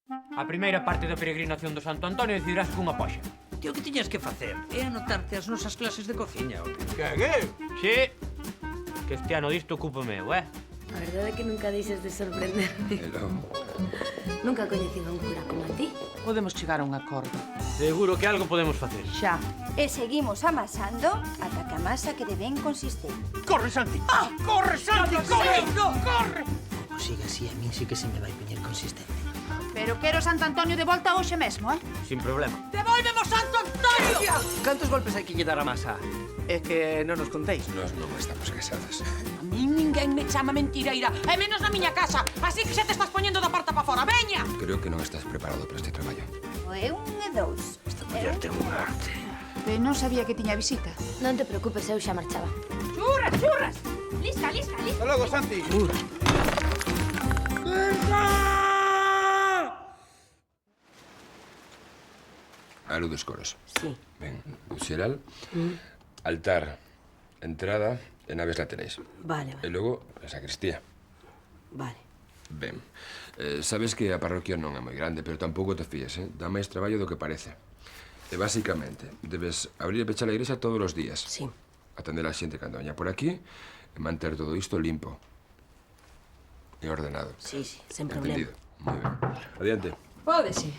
A primeira parte da peregrinación do Santo Antonio decidirás cunha poxa. Tío, que tiñas que facer? É anotarte as nosas clases de cociña, o Que? Sí. Que este ano disto ocúpame eu, A verdade é que nunca deixas de sorprenderme. Nunca coñecido un cura como a ti. Podemos chegar a un acordo. Seguro que algo podemos facer. Xa. E seguimos amasando ata que a masa quede ben consistente. Corre, Santi! Corre, Santi! Corre! Corre! Como siga así, a mí sí que se me vai poñer consistente. Pero quero Santo Antonio de volta hoxe mesmo, Sin problema. Devolvemos Santo Antonio! Cantos golpes hai que lle dar a masa? É que non nos contéis. Nós non estamos casadas. A mí ninguén me chama mentireira, e menos na miña casa. Así que xa te estás poñendo da porta para fora. Veña! Creo que non estás preparado para este traballo. O é un e dous. Esta muller ten un arte. Pero non sabía que tiña visita. Non te preocupes, eu xa marchaba. Churras, churras! Lista, lista, lista. Hasta logo, Santi. A luz dos coros. Sí. Ben, o xeral, altar, entrada e naves laterais. Vale, E logo, a sacristía. vale. Ben, sabes que a parroquia non é moi grande, pero tampouco te fíes, Dá máis traballo do que parece. E, basicamente, debes abrir e pechar a igrexa todos os días. Sí. Atender a xente cando veña por aquí e manter todo isto limpo. E ordenado. Sí, sen Entendido. problema. Moi ben. Adiante. Pódese.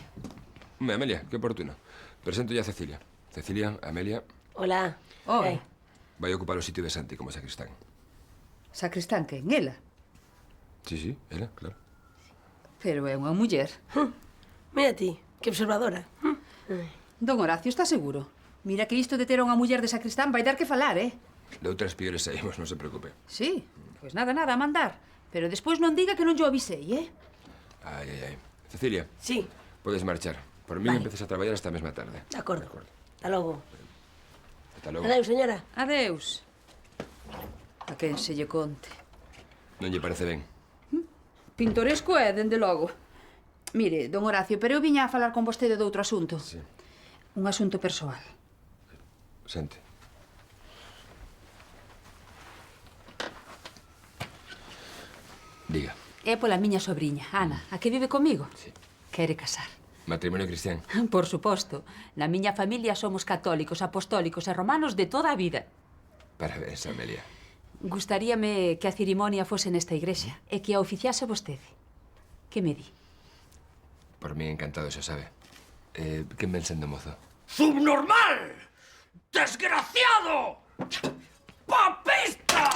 Amelia, que oportuno. Presento ya a Cecilia. Cecilia, Amelia, Hola. Oi. vai ocupar o sitio de Santi como sacristán. Sacristán que en ela. Sí, ela, claro. Pero é unha muller. Mira ti, que observadora. Don Horacio está seguro. Mira que isto de ter a unha muller de sacristán vai dar que falar, De outras piores saímos, non se preocupe. Sí, pois nada, a mandar. Pero despois non diga que non yo avisei, Ai. Cecilia, Sí, podes marchar. Por mí Vale. empeces a traballar esta mesma tarde. de acordo. Hasta logo. Ata logo. Adeus, señora. Adeus. A quen se lle conte. Non lle parece ben? Pintoresco é, dende logo. Mire, don Horacio, pero eu viña a falar con vostede de outro asunto. Sí. Un asunto persoal. Sente. Diga. É pola miña sobriña, Ana, a que vive comigo. Sí. Quere casar. Matrimonio cristián. Por suposto. Na miña familia somos católicos, apostólicos e romanos de toda a vida. Parabéns, Amelia. Gustaríame que a cerimonia fose nesta igrexa e que a oficiase vostede. Que me di? Por mí encantado, xa sabe. Que ven sendo mozo? ¡Subnormal! ¡Desgraciado! ¡Papista!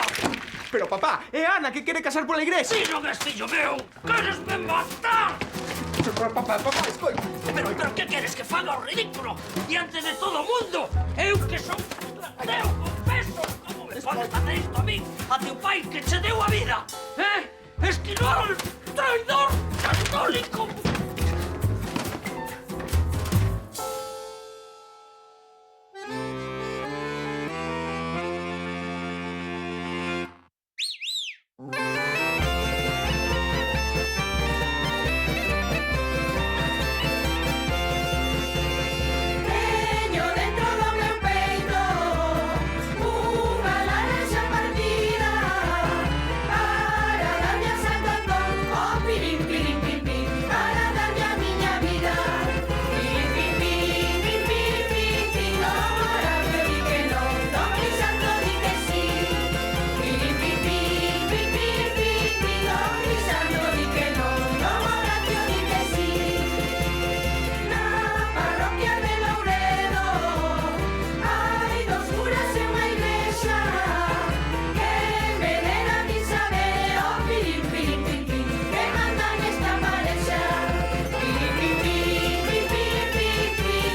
Pero, papá, é Ana que quere casar pola igrexa. Si non és fillo meu, queresme matar! Papá, escoita. Pero que queres que faga o ridículo diante de todo o mundo? Eu que son ateo, confeso. Como me podes facer isto a min? A teu pai que che deu a vida? Esquirol, traidor, católico. Teño dentro do meu peito unha larexa partida para darlle a Santo Antón, oh, pirim, pirim, pim, pim, para darlle a miña vida. Pim, pim, pim, pim, pim, pim, pim, don Horacio di que non, don Crisanto di que sí. Pim, pim, pim, pim, pim, pim, pim, don Crisanto di que non, don Horacio di que sí. Na parroquia de Louredo hai dos curas e unha igrexa que veneran e saber o pirim, pirim, pim, pim, que mandan esta parexa. Pirim, pim, pim, pim, pim, pim, pim.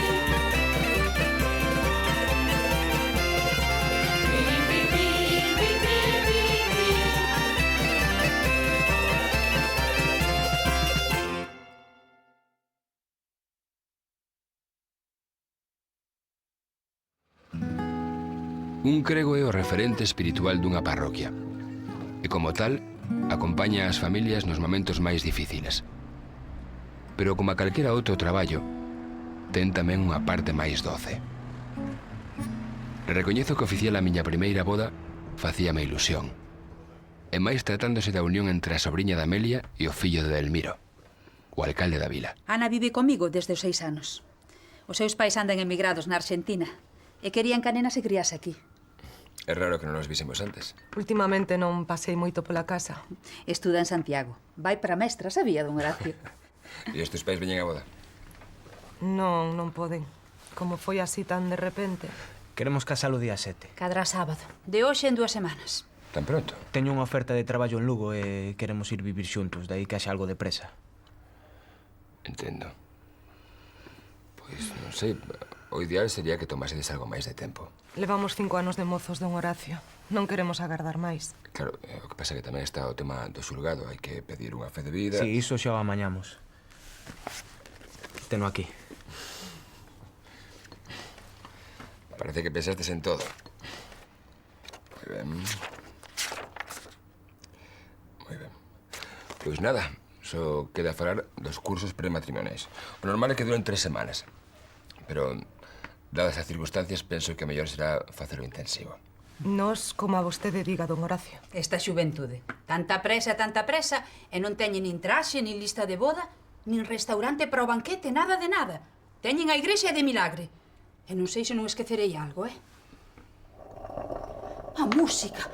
Pirim, pim, pim, pim, pim, pim, pim. Un crego é o referente espiritual dunha parroquia. E como tal, acompaña as familias nos momentos máis difíciles. Pero como a calquera outro traballo, ten tamén unha parte máis doce. Recoñezo que oficial a miña primeira boda facíame ilusión. E máis tratándose da unión entre a sobriña de Amelia e o fillo de Delmiro. o alcalde da vila. Ana vive comigo desde os 6 anos. Os seus pais andan emigrados na Argentina e querían que a nena se criase aquí. É raro que non nos vísemos antes. Últimamente non pasei moito pola casa. Estuda en Santiago. Vai para mestra, sabía, don Horacio. E estes pais veñen a boda? Non, non poden. Como foi así tan de repente. Queremos casar o día 7. Cadrá sábado. De hoxe en 2 semanas. Tan pronto? Teño unha oferta de traballo en Lugo e queremos ir vivir xuntos, dai que haxa algo de presa. Entendo. Pois, non sei, o ideal sería que tomasedes algo máis de tempo. Levamos 5 anos de mozos, don Horacio. Non queremos agardar máis. Claro, o que pasa é que tamén está o tema do xulgado. Hai que pedir unha fe de vida. Si, iso xa o amañamos. Teno aquí. Parece que pensastes en todo. Moi ben. Moi ben. Pois nada, só queda falar dos cursos prematrimoniais. O normal é que duren 3 semanas. Pero, dadas as circunstancias, penso que o mellor será facelo intensivo. Nos, como a vostede diga, don Horacio. Esta xuventude. Tanta presa, e non teñen nin traxe, nin lista de boda, nin restaurante para o banquete, nada de nada. Teñen a igrexa de milagre. E non sei se non esquecerei algo, A música.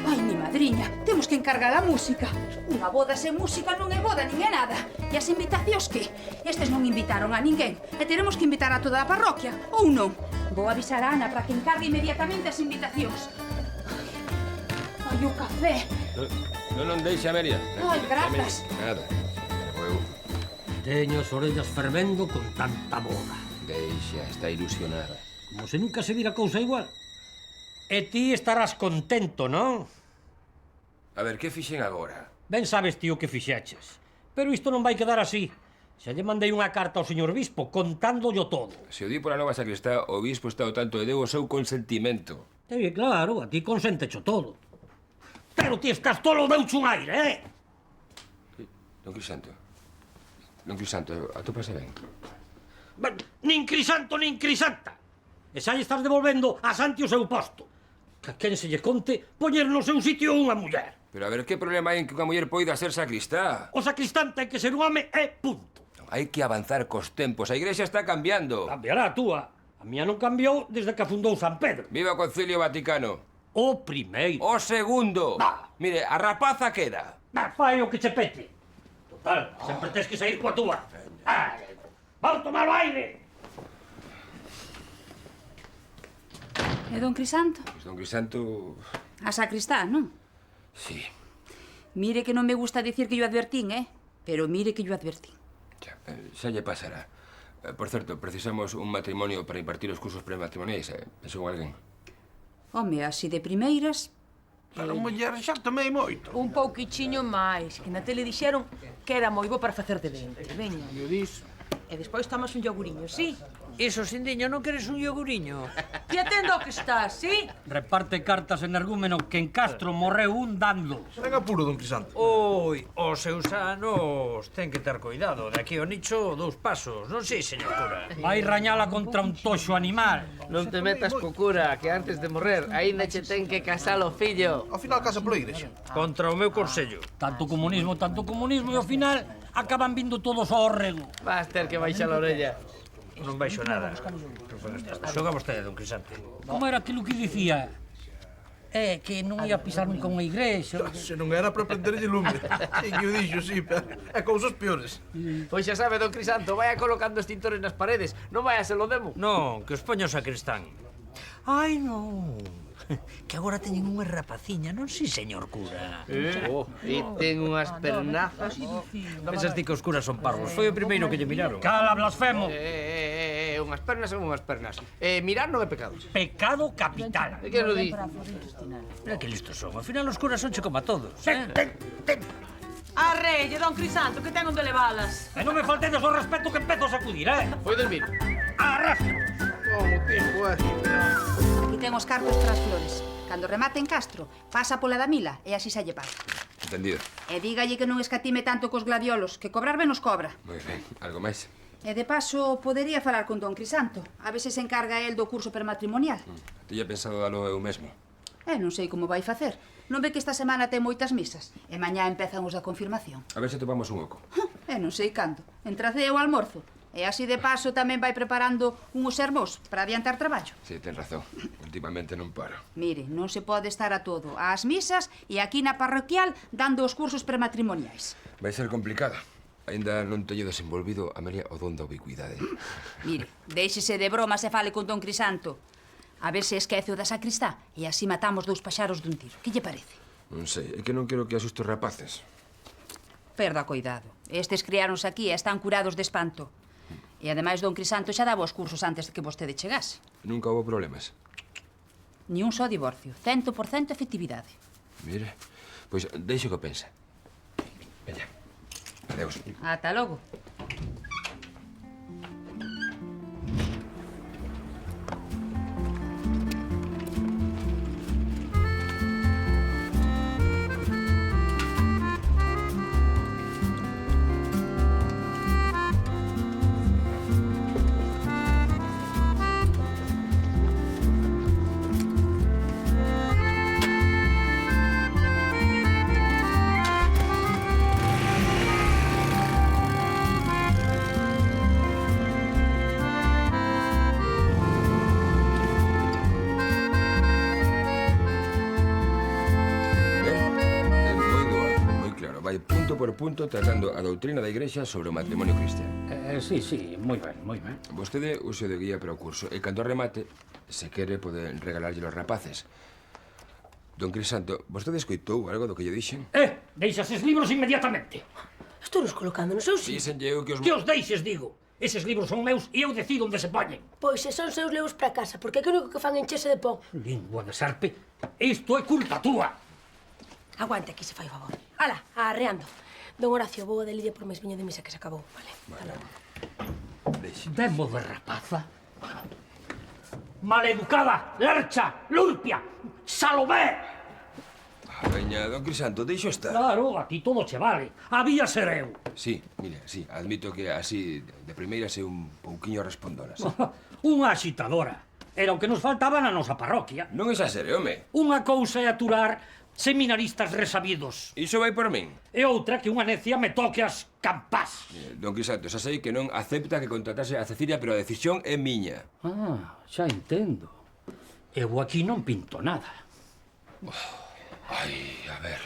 Ai, mi madriña, temos que encargar a música. Unha boda sen música non é boda, nin é nada. E as invitacións que? Estes non invitaron a ninguén. E teremos que invitar a toda a parroquia, ou non? Vou avisar a Ana para que encargue inmediatamente as invitacións. Ai, o café. Non deixa, Amelia. Ai, grazas. Nada. Teño as orellas fervendo con tanta boda. Deixa, está ilusionada. Como se nunca se vira cousa igual. E ti estarás contento, non? A ver, que fixen agora? Ben sabes ti o que fixeches. Pero isto non vai quedar así. Xa lle mandei unha carta ao señor bispo contándollo todo. Se o di pola nova sacristá, o bispo está ao tanto e deu o seu consentimento. Claro, a ti conséntecho todo. Pero ti estás tolo, deuche un aire, Don Crisanto, atópase ben. Nin Crisanto, nin Crisanta. E xa lle estás devolvendo a Santi o seu posto. Que a quen se lle conte poñer no seu sitio unha muller. Pero a ver, que problema hai en que unha muller poida ser sacristá? O sacristán ten que ser un home e punto. Hai que avanzar cos tempos, a igrexa está cambiando. Cambiará a túa. A mía non cambiou desde que afundou San Pedro. Viva o Concilio Vaticano. O primeiro. O segundo. Mire, a rapaza queda. Fai o que che pete. Total, sempre tes que sair coa túa. Vou tomar o aire. E don Crisanto? Pois don Crisanto... A sacristá, non? Sí. Mire que non me gusta dicir que yo advertín, Pero mire que yo advertín. Xa lle pasará. Por certo, precisamos un matrimonio para impartir os cursos prematrimoniais. Pensou en alguén? Home, así de primeiras... Para muller xa tomei moito. Un pouquichiño máis, que na tele dixeron que era moi bo para facer de dente. Veña. E o dis? E despois tomas un ioguriño, sí? Iso, Sindiño, non queres un ioguriño? Ti atendo que estás, sí? Reparte cartas energúmeno que en Castro morreu un dando. Ten apuro, don Crisanto. Oi, os seus anos ten que ter cuidado. De aquí ao nicho, 2 pasos. Non sei, señor cura. Vai rañala contra un toxo animal. Non te metas co cura, que antes de morrer, aínda che ten que casar o fillo. Ao final casa pola igrexa. Contra o meu consello. Tanto comunismo, e ao final acaban vindo todos ao rego. Vas ter que baixar a orella. Non baixo nada. Xoga vostede, don Crisante. Como era aquilo que dicía? Que non ia pisar nunca unha igrexa. Se non era para prenderlle lume. Sí que o dixo, sí, e cousas peores. Pois xa sabe, don Crisanto, vaya colocando extintores nas paredes. Non vaya a se lo demo. Non, que os poño o sacristán. Ai, non. Que agora teñen unha rapaciña, non si, señor cura? E ten unhas pernazas. Pensas ti que os curas son parvos? Foi o primeiro que lle miraron. Cala, blasfemo! Unhas pernas son unhas pernas. Mirar non é pecado. Pecado capital. E que non di? Mira que listos son. Ao final os curas sonche como a todos. Arrelle, don Crisanto, que ten onde levalas. E non me faltedes o respeto que empezo a sacudir, Foi dormir. Arrastra! Como tiempo é? Aquí ten os cartos para as flores. Cando remate en Castro, pasa pola da Mila e así xa lle paga. Entendido. E dígalle que non escatime tanto cos gladiolos, que cobrar ben os cobra. Moi ben. Algo máis? E de paso, podería falar con don Crisanto. A ver se encarga el do curso prematrimonial. Tiña pensado dalo eu mesmo. Non sei como vai facer. Non ve que esta semana ten moitas misas. E mañá empezan os da confirmación. A ver se topamos un oco. E non sei cando. Entre a cea e o almorzo. E así de paso tamén vai preparando unhos sermos para adiantar traballo. Sí, ten razón. Últimamente non paro. Mire, non se pode estar a todo. Ás misas e aquí na parroquial dando os cursos prematrimoniais. Vai ser complicado. Ainda non teño desenvolvido a María o don da ubicuidade. Mire, déixese de bromas e fale con don Crisanto. A ver se esquece o da sacristá e así matamos 2 paxaros dun tiro. Que lle parece? Non sei, é que non quero que asuste os rapaces. Perda cuidado. Estes criáronse aquí e están curados de espanto. E ademais don Crisanto xa daba os cursos antes de que vostede chegase. Nunca houve problemas. Ni un só divorcio. 100% efectividade. Mire, pois deixo que pensa. Veña. Adeus. Ata logo. Punto tratando a doutrina da Igrexa sobre o matrimonio cristiano. Sí, moi ben, moi ben. Vostede use de guía para o curso e cando remate, se quere, pode regalarlle aos rapaces. Don Crisanto, vostede escoitou algo do que lle dixen? Deixa eses libros inmediatamente. Estou nos colocando nos seus Díxenlle eu que os... Que os deixes, digo. Eses libros son meus e eu decido onde se poñen. Pois se son seus leus para casa, porque é que o único que fan enchese de pó. Lingua de serpe. Isto é culpa túa. Aguante, aquí se fai o favor. Ala, arreando. Don Horacio, vou de Lidia por máis viño de misa que se acabou, vale? Demo de rapaza. Maleducada, lercha, lurpia, Salomé. Veña, don Crisanto, deixo estar. Claro, a ti todo che vale. Había ser eu. Sí, mire, sí, admito que así de primeira sei un pouquiño respondona. Sí. Unha axitadora. Era o que nos faltaba na nosa parroquia. Non exagere, home. Unha cousa é aturar seminaristas resabidos. Iso vai por min. E outra que unha necia me toque as campás. Don Crisanto, xa sei que non acepta que contratase a Cecilia, pero a decisión é miña. Xa entendo. Eu aquí non pinto nada. A ver.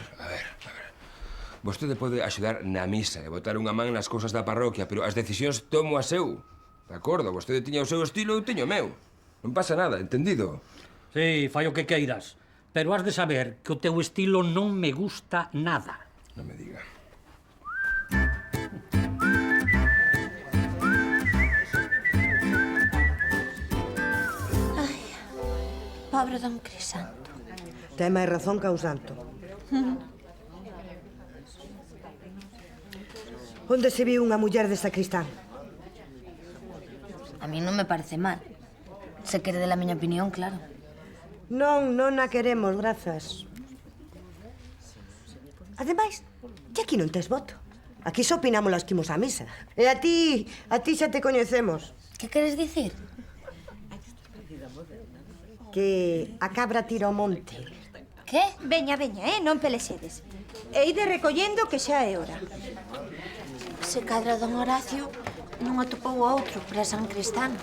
Vostede pode axudar na misa e botar unha man nas cousas da parroquia, pero as decisións tomo as eu. De acordo, vostede tiña o seu estilo, eu teño o meu. Non pasa nada, entendido? Sí, fai o que queiras. Pero has de saber que o teu estilo non me gusta nada. Non me diga. Ai, pobre don Crisanto. Ten máis razón ca o santo. Onde se viu unha muller de sacristán? A mí non me parece mal. Se quere de la miña opinión, claro. Non a queremos, grazas. Ademais, ti aquí non tes voto. Aquí só opinamos las que imos á misa. E a ti xa te coñecemos. Que queres dicir? Que a cabra tira ao monte. Que? Veña, non pelexedes. E ide recollendo que xa é hora. Se cadra don Horacio non atopou outro para San Cristán.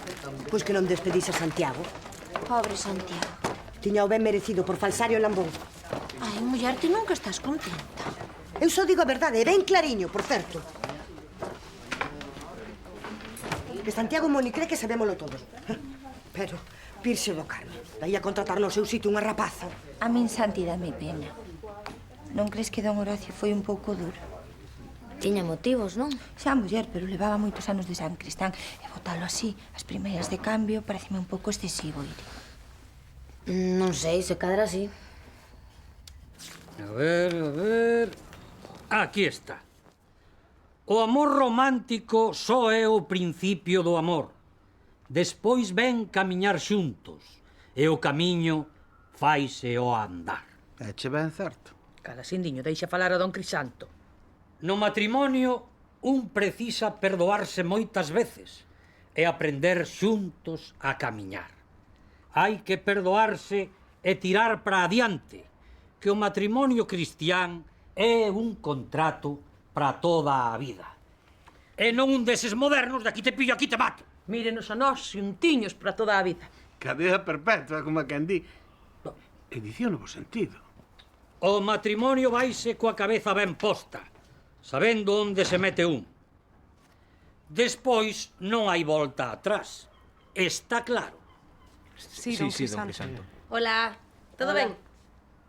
Pois que non despedise a Santiago. Pobre Santiago. Tiña o ben merecido por falsario en Lambón. Ai, muller, ti nunca estás contenta. Eu só digo a verdade, e ben clariño, por certo. Que Santiago Moni cree que sabémolo todos. Pero, pirse do Carme. Daí a contratar no seu sitio unha rapaza. A min Santi dame pena. Non crees que don Horacio foi un pouco duro? Tiña motivos, non? Xa, muller, pero levaba moitos anos de San Cristán. E botalo así, as primeiras de cambio, pareceme un pouco excesivo, Iri. Non sei, se cadra así. A ver... Aquí está. O amor romántico só é o principio do amor. Despois ven camiñar xuntos. E o camiño faise o andar. Eche ben certo. Cala, Sindiño, deixa falar a don Crisanto. No matrimonio, un precisa perdoarse moitas veces e aprender xuntos a camiñar. Hai que perdoarse e tirar para adiante, que o matrimonio cristián é un contrato para toda a vida. E non un deses modernos de aquí te pillo, aquí te mato. Mírenos a nós xuntiños para toda a vida. Cadea perpetua, como a quen di. Edición no bo sentido. O matrimonio vaise coa cabeza ben posta, sabendo onde se mete un. Despois non hai volta atrás. Está claro. Sí, don Crisanto. Hola, todo ben?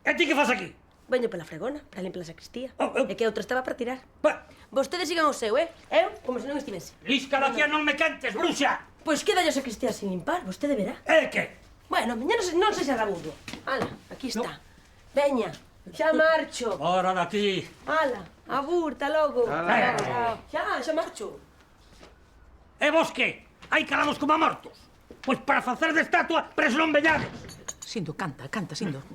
E ti que fas aquí? Veño pela fregona, para limpiar a sacristía. E que outra estaba para tirar. Vostedes sigan o seu, Eu, como se non estivese. Lisca daqui a non me cantes, bruxa! Pois queda a sacristía sin limpar, vostede verá. E que? Bueno, miña non se xa rabudo. Ala, aquí está. Veña, xa marcho. Fora daqui. Ala, aburta logo. Xa marcho. E vos que? Hai calados como a mortos? Pois para facer de estatua, preso non veñades. Sindo, canta, Sindo.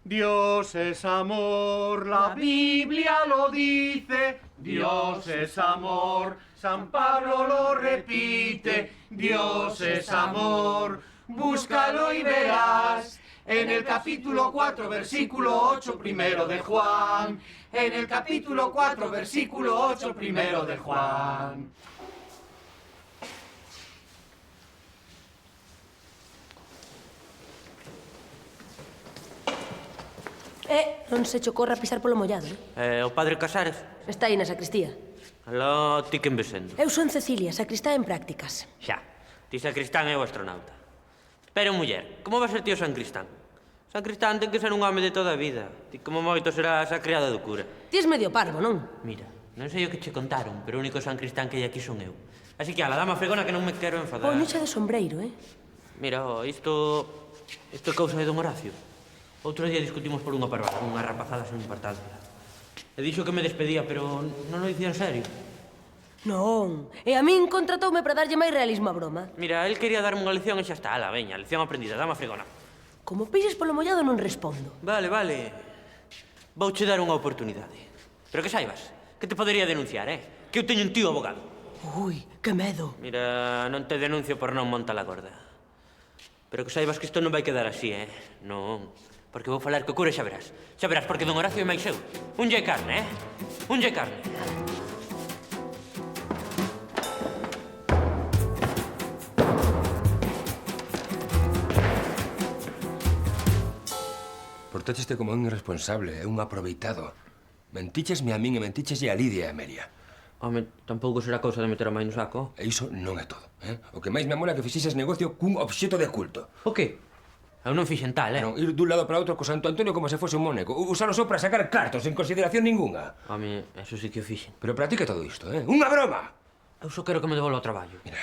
Dios es amor, la Biblia lo dice. Dios es amor, San Pablo lo repite. Dios es amor, búscalo y verás. En el capítulo 4, versículo 8, primero de Juan. En el capítulo 4, versículo 8, primero de Juan. Non se cho corra a pisar polo mollado, O padre Casares? Está aí na sacristía. Aló, ti quen ves sendo? Eu son Cecilia, sacristá en prácticas. Xa, ti sacristán e o astronauta. Pero, muller, como va a ser ti o San Cristán? San Cristán ten que ser un home de toda a vida. Ti como moito serás a criada do cura. Ti es medio parvo, non? Mira, non sei o que che contaron, pero o único San Cristán que hai aquí son eu. Así que, ala, dama fregona que non me quero enfadar. Poño xa de sombreiro, Mira, isto é cousa de don Horacio. Outro día discutimos por unha parvada, unha rapazada sen importancia. E dixo que me despedía, pero non lo dicía en serio. Non, e a min contratoume para darlle máis realismo á broma. Mira, el quería darme unha lección e xa está, ala, veña, lección aprendida, dama fregona. Como pises polo mollado non respondo. Vale. Vouche dar unha oportunidade. Pero que saibas, que te podería denunciar, Que eu teño un tío abogado. Ui, que medo. Mira, non te denuncio por non monta la gorda. Pero que saibas que isto non vai quedar así, Non. Porque vou falar co cura e xa verás. Xa verás, porque don Horacio é máis eu. Un lle carne, Un lle carne. Portácheste como un irresponsable, un aproveitado. Mentíchesme a min e mentícheslle a Lidia e a Amelia. Home, tampouco será cousa de meter a máis no saco. E iso non é todo, O que máis me amola é que fixeses negocio cun obxeto de culto. O que? Eu non fixen tal, Non, ir dun lado para outro co Santo Antonio como se fose un móneco. Usalo só para sacar cartos, sen consideración ninguna. Home, eso sí que o fixen. Pero para ti que todo isto, Unha broma! Eu só quero que me devolva o traballo. Mira,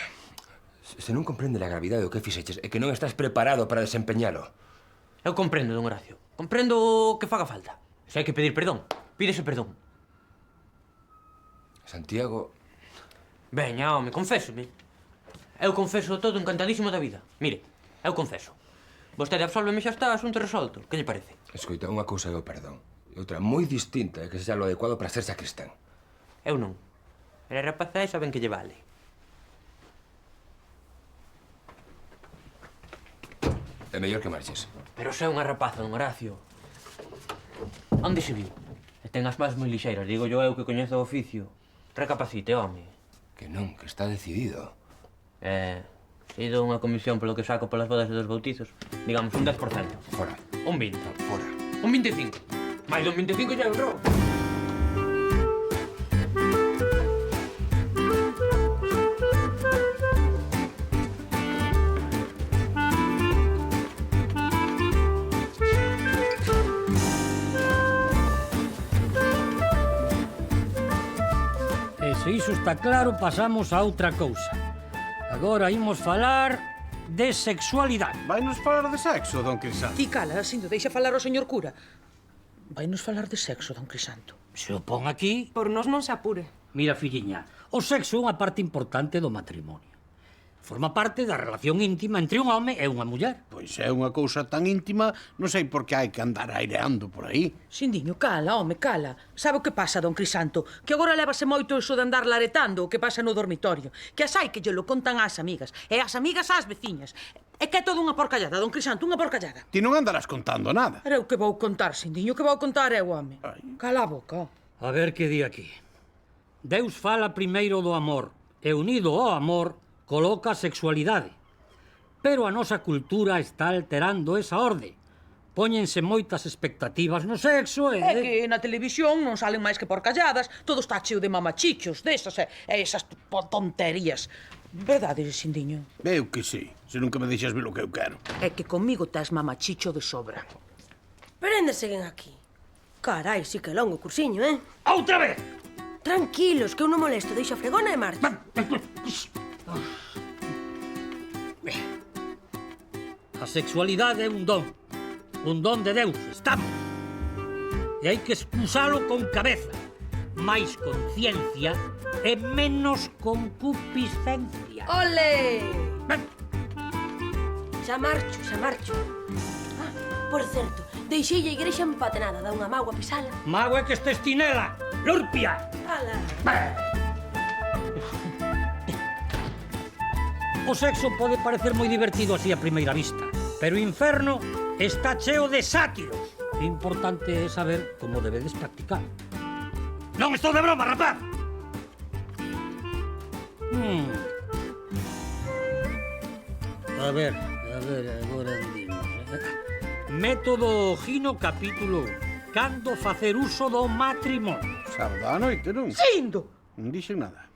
se non comprende a gravidade do que fixeches e que non estás preparado para desempeñalo. Eu comprendo, don Horacio. Comprendo o que faga falta. Se hai que pedir perdón, pídese perdón. Santiago... Veña, home, confésome. Eu confeso todo encantadísimo da vida. Mire, eu confeso. Vostede absolveme xa está, asunto resolto. Que lle parece? Escoita, unha cousa é o perdón. E outra moi distinta é que sexa lo adecuado para ser sacristán. Eu non. Era rapazá e saben que lle vale. É mellor que marches. Pero se é unha rapaza, don Horacio. Onde se viu? E ten as mans moi lixeiras, digo yo eu que coñezo o oficio. Recapacite, home. Que non, que está decidido. Se ido unha comisión polo que saco polas bodas e dos bautizos, digamos un 10%. Fora. Un 20. Fora. Un 25. Mais un 25 xa é un robo. E se iso está claro, pasamos a outra cousa. Agora imos falar de sexualidade. Vainos falar de sexo, don Crisanto. Ti cala, Sindo, deixa falar o señor cura. Vainos falar de sexo, don Crisanto. Se o pon aquí... Por nós non se apure. Mira, filliña, o sexo é unha parte importante do matrimonio. Forma parte da relación íntima entre un home e unha muller. Pois é unha cousa tan íntima, non sei por que hai que andar aireando por aí. Sindiño, cala, home, cala. Sabe o que pasa, don Crisanto? Que agora lévase moito iso de andar laretando o que pasa no dormitorio. Que as hai que lle lo contan ás amigas. E as amigas ás veciñas. É que é todo unha porcallada, don Crisanto, unha porcallada. Ti non andarás contando nada. Era o que vou contar, Sindiño, que vou contar eu, home. Cala a boca. A ver que di aquí. Deus fala primeiro do amor e unido ao amor coloca a sexualidade. Pero a nosa cultura está alterando esa orde. Póñense moitas expectativas no sexo e... É que na televisión non salen máis que porcalladas, todo está cheo de mamachichos, desas e esas tonterías. Verdade, Xindiño? Eu que sí, se nunca me deixas ver o que eu quero. É que comigo tes mamachicho de sobra. Pero ainda seguen aquí. Carai, sí que longo o cursiño, eh? Outra vez! Tranquilos, que eu non molesto, deixo a fregona e marcho. A sexualidade é un don de Deus, estamos. E hai que expulsalo con cabeza, máis conciencia e menos concupiscencia. Ole! Xa marcho. Ah, por certo, deixei a igrexa empatenada, dá unha mágoa pisala. Mágoa que estes tinela, lurpia! Ala! O sexo pode parecer moi divertido así a primeira vista, pero o inferno está cheo de sátiros. O importante é saber como debedes practicar. Non estou de broma, rapaz! A ver, agora dimos. Método Gino, capítulo 1. Cando facer uso do matrimonio. Sábado á noite, non? Sindo! Non dixen nada.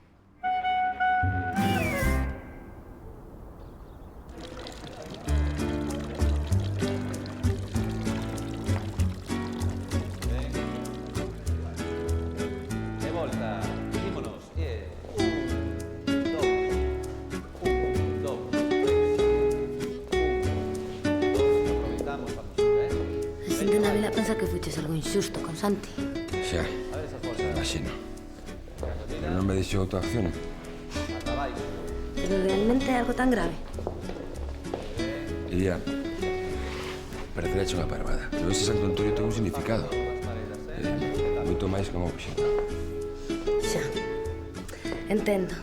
Pensa que fuches algo injusto con Santi. Xa, imagino. Pero non me deixou outra acción. Pero realmente é algo tan grave. Iría parecerá unha parvada. Pero ese Santo Antonio ten un significado. Moito máis que un obxecto. Xa. Entendo.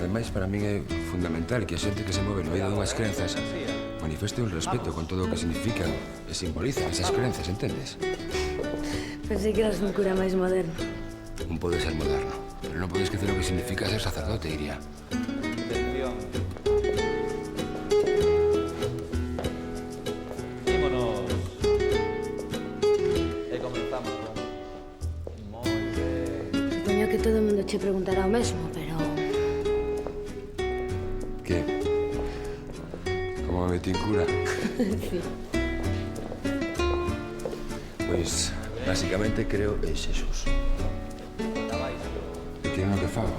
Ademais, para min é fundamental que a xente que se move no eido dunhas crenzas manifeste un respeto con todo o que significan e simbolizan esas crenzas, entendes? Pensei que eras un cura máis moderno. Un pode ser moderno, pero non pode esquecer o que significa ser sacerdote, diría. Vímonos. E comenzamos con... Moi ben. Supoño que todo o mundo che preguntará o mesmo, pero... Que? Como me metín cura? Sí. Pois, basicamente, creo en Xesús. E que é o que fago.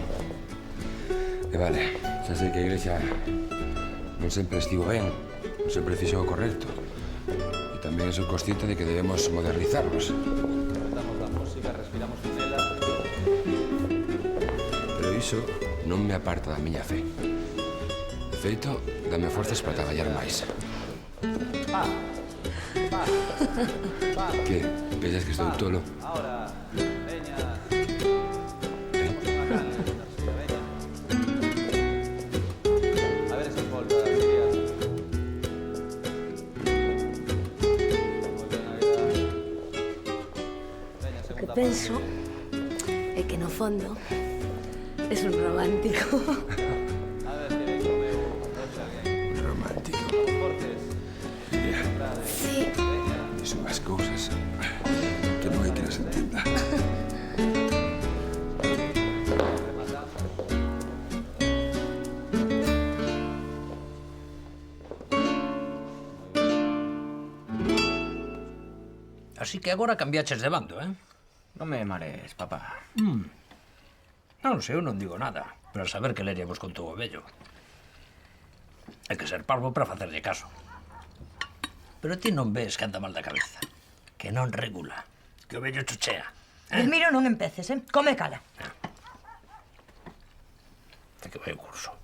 E vale, xa sei que a iglesia non sempre estivo ben, non sempre fixo o correcto. E tamén sou consciente de que debemos modernizarnos. Comenzamos da música, respiramos con ela. Pero iso non me aparta da miña fe. De feito, dame forzas para traballar máis. Que? Pensas que estou tolo? Ahora, veña. A ver esa volta, Silvia. O que penso é que no fondo es un romántico. A ver que ven comeu. Romántico. Sí. Son as cousas que non hai que nas entenda. Así que agora cambiaches de bando, eh? Non me marees, papá. Non sei, eu non digo nada. Pero a saber que leríamos con todo o vello. Hai que ser parvo para facerlle caso. Pero ti non ves que anda mal da cabeza. Que non regula. Que o vello chuchea. Delmiro, non empeces, Come cala. Te que vai o curso.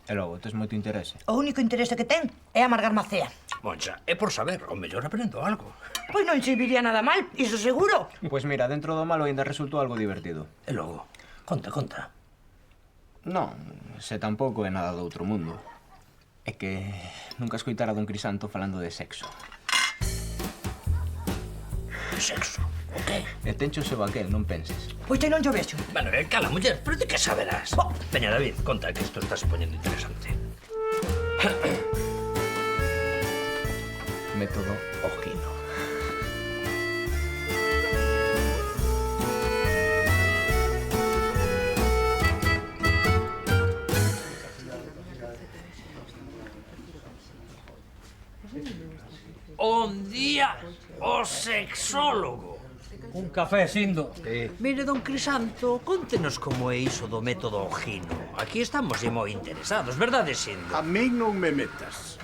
E logo, tes moito interese. O único interese que ten é amargar macea. Moncha, é por saber. O mellor aprendo algo. Pois non se viría nada mal, iso seguro. Pois mira, dentro do malo ainda resultou algo divertido. E logo, conta. Non, se tampouco é nada do outro mundo. É que nunca escoitara a don Crisanto falando de sexo. sexo, ok? E tencho se aquel, non penses. Pois non yo vexo. Bueno, cala, muller, pero ti que saberás? Veña, David, conta que isto está se poñendo interesante. Método Ojino. Un día, o sexólogo. Un café, Sindo. Mire, don Crisanto, contenos como é iso do método Ojino. Aquí estamos moi interesados, verdade, Sindo? A min non me metas.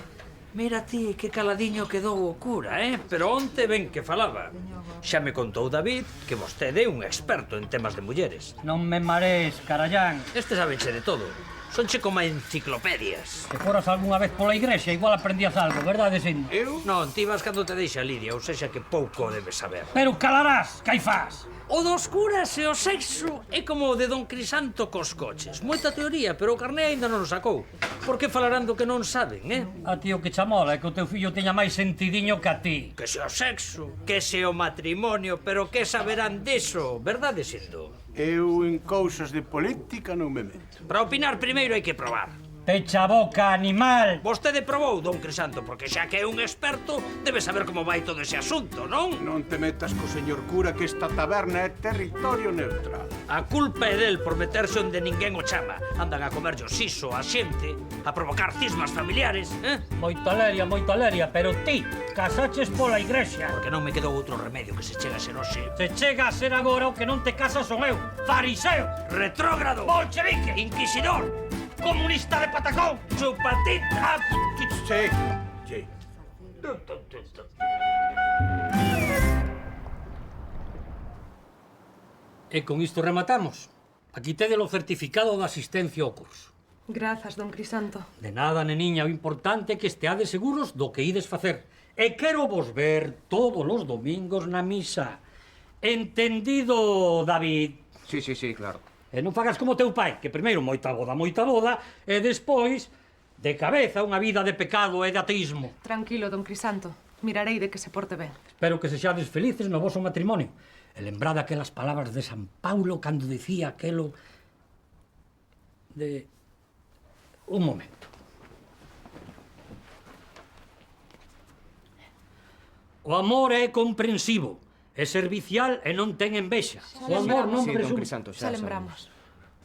Mira ti, que caladiño quedou o cura, Pero onte ben que falaba. Xa me contou David que vostede é un experto en temas de mulleres. Non me marees, carallán. Este sabenche de todo. Sonche como enciclopedias. Se foras algunha vez pola igrexa, igual aprendías algo, verdade, Sindo? Eu? Non, ti vas cando te deixa Lidia, ou sexa que pouco debes saber. Pero calarás, caifás. O dos curas e o sexo é como o de don Crisanto cos coches. Moita teoría, pero o carné aínda non o sacou. Por que falarán do que non saben, A ti o que chamola é que o teu fillo teña máis sentidiño que a ti. Que se o sexo, que se o matrimonio, pero que saberán diso, verdade, Sindo? Eu en cousas de política non me meto. Para opinar primeiro hai que probar. Pecha a boca, animal! Vostede probou, don Crisanto, porque xa que é un experto, debe saber como vai todo ese asunto, non? Non te metas co señor cura que esta taberna é territorio neutral. A culpa é del por meterse onde ninguén o chama. Andan a comerlle o siso a xente, a provocar cismas familiares, Moita leria, pero ti casaches pola igrexa. Porque non me quedou outro remedio que se chega a ser hoxe. Se chega a ser agora o que non te casas son eu, fariseo, retrógrado, bolchevique, inquisidor, comunista de patacón, chupatita. Sí, sí. E con isto rematamos. Aquí tedes o certificado de asistencia ao curso. Grazas, don Crisanto. De nada, neniña, o importante é que esteades seguros do que ides facer. E quero vos ver todos os domingos na misa. Entendido, David? Sí, claro. E non fagas como teu pai, que primeiro moita boda, e despois, de cabeza, unha vida de pecado e de ateísmo. Tranquilo, don Crisanto. Mirarei de que se porte ben. Espero que sexades felices no voso matrimonio. E lembrade aquelas palabras de San Paulo cando dicía aquelo de... Un momento. O amor é comprensivo, é servicial e non ten envexa. O amor non presume... Xa lembramos.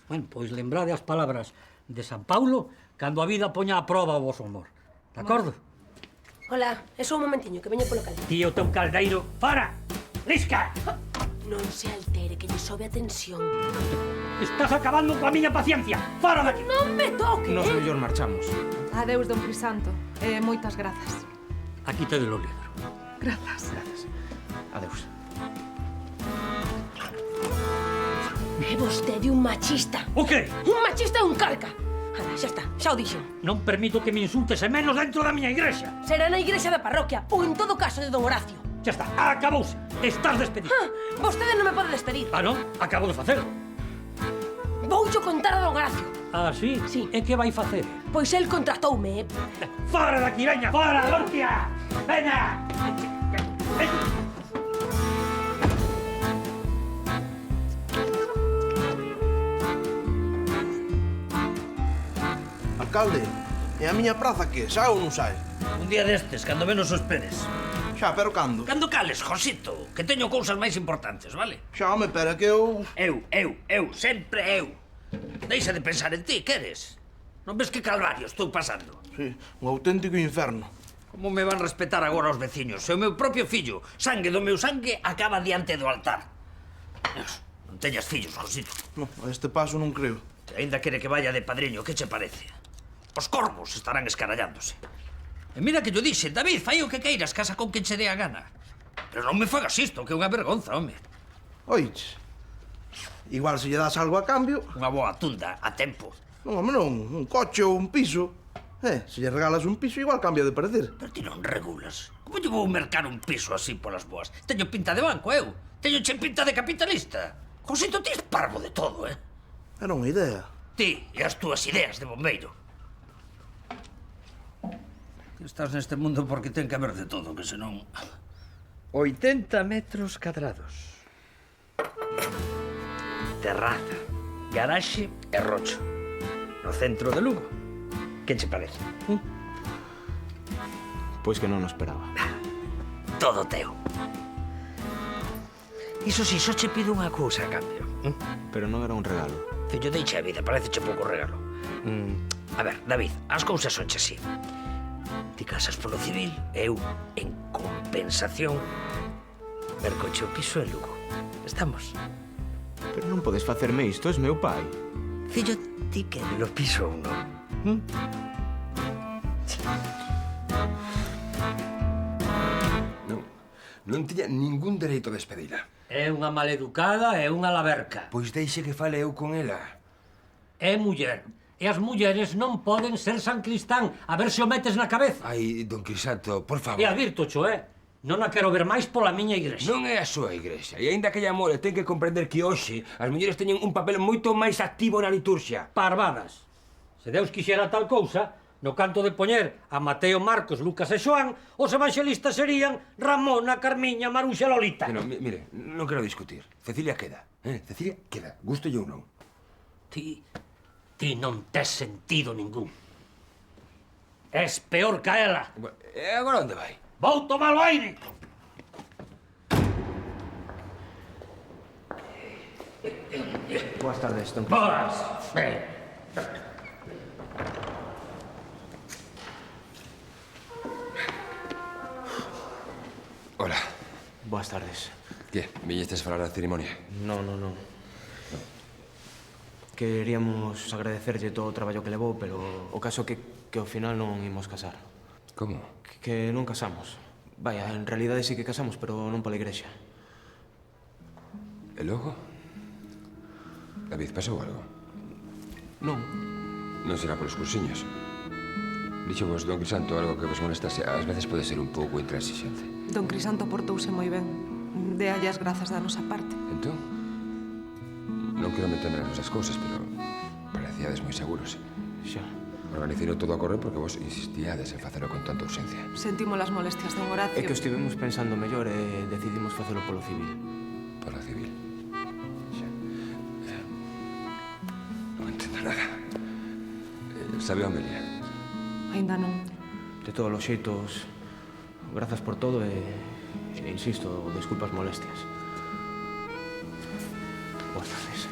Bueno, pois lembrade as palabras de San Paulo cando a vida poña a proba o voso amor. De acordo? Hola, é só un momentiño, que veño polo caldo. Tío, teu caldeiro, fara! Lisca! Non se altere, que lle sobe a tensión. Estás acabando coa miña paciencia! Fara daqui! Non me toque! Nos mellor marchamos. Adeus, don Crisanto. Moitas grazas. Aquí tedes o libro. Grazas. Adeus. É vostede un machista. O que? Un machista e un carca. Ala, xa está, xa o dixen. Non permito que me insultes e menos dentro da miña igrexa. Será na igrexa da parroquia ou en todo caso de don Horacio. Xa está, acabouse. Estás despedido. Vostede non me pode despedir. Ah, non? Acabo de facelo. Voucho contar a don Horacio. Ah, sí? Sí. E que vai facer? Pois el contratoume, Fora daqui, veña! Fora, Lortia! Veña! Alcalde, e a miña praza que? Xa ou non sai? Un día destes, cando menos o esperes. Xa, pero cando? Cando cales, Josito, que teño cousas máis importantes, vale? Xa, home, pero que eu... Eu, sempre eu. Deixa de pensar en ti, queres? Non ves que calvario estou pasando? Sí, un auténtico inferno. Como me van respetar agora os veciños? Se o meu propio fillo, sangue do meu sangue, acaba diante do altar. Dios, non teñas fillos, Josito. No, a este paso non creo. E aínda quere que vaya de padriño, que che parece? Os corvos estarán escarallándose. E mira que yo dixe, David, fai o que queiras, casa con quen che dé a gana. Pero non me fagas isto, que é unha vergonza, home. Oiches, igual se lle das algo a cambio... Unha boa tunda, a tempo. Non, home, non, un coche ou un piso. Se lle regalas un piso, igual cambia de parecer. Pero ti non regulas. Como lle vou mercar un piso así polas boas? Teño pinta de banco, eu. Teño che pinta de capitalista. Josito, ti es parvo de todo, Era unha idea. Ti e as túas ideas de bombeiro. Estás neste mundo porque ten que haber de todo, que senón... 80 metros cadrados. Terraza, garaxe e rocho. No centro de Lugo. Que che parece? Pois que non o esperaba. Todo teo. Iso si, só che pido unha cousa a cambio. Pero non era un regalo. Fillo, deixa a vida, pareceche pouco regalo. A ver, David, as cousas son así. Ti casas polo civil e eu, en compensación, percoche o piso en Lugo. Estamos? Pero non podes facerme isto, es meu pai. Fillo, ti queres o piso ou non? Non tiña ningún dereito a despedila. É unha maleducada e unha laberca. Pois deixe que fale eu con ela. É muller. E as mulleres non poden ser San Cristán. A ver se o metes na cabeza. Ai, don Crisanto, por favor. E advirtocho, non a quero ver máis pola miña igrexa. Non é a súa igrexa. E aínda que ella more, ten que comprender que hoxe as mulleres teñen un papel moito máis activo na liturxia. Parvadas. Se Deus quixera tal cousa, no canto de poñer a Mateo, Marcos, Lucas e Xoán, os evanxelistas serían Ramona, Carmiña, Maruxa e Lolita. No, mire, non quero discutir. Cecilia queda. Cecilia queda. Gusto eu non. Ti non tes sentido ningún. Es peor que ela. E agora onde vai? Vou tomar o aire. Boas tardes, don Boas. Hola. Boas tardes. Que, viñestes falar da ceremonia? Non. Queríamos agradecerlle todo o traballo que levou, pero o caso que ao final non imos casar. Como? Que non casamos. Vaya, en realidade sí que casamos, pero non pola igrexa. E logo? David, pasou algo? Non. Non será polos cursiños. Dixo vos, don Crisanto, algo que vos molestase. Ás veces pode ser un pouco intransigente. Don Crisanto portouse moi ben. Déalle as grazas da nosa parte. Entón? Non quero meterme nas nosas cousas, pero parecíades moi seguros. Xa. Organiceiro todo a correr porque vos insistíades en facelo con tanta urxencia. Sentimos as molestias, don Horacio. É que estivemos pensando mellor e decidimos facelo polo civil. Polo civil? Xa. Non entendo nada. Sabe a Amelia? Ainda non. De todos os xeitos, grazas por todo e insisto, desculpas molestias. Boas tardes.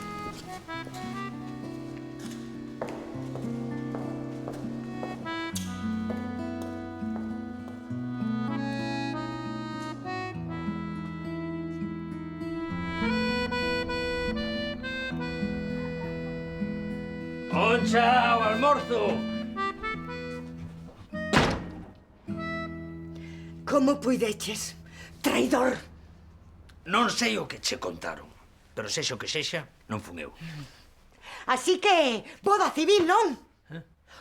Concha, o almorzo. Como puideches, traidor? Non sei o que che contaron, pero sexa o que sexa, non fun eu. Así que, boda civil, non?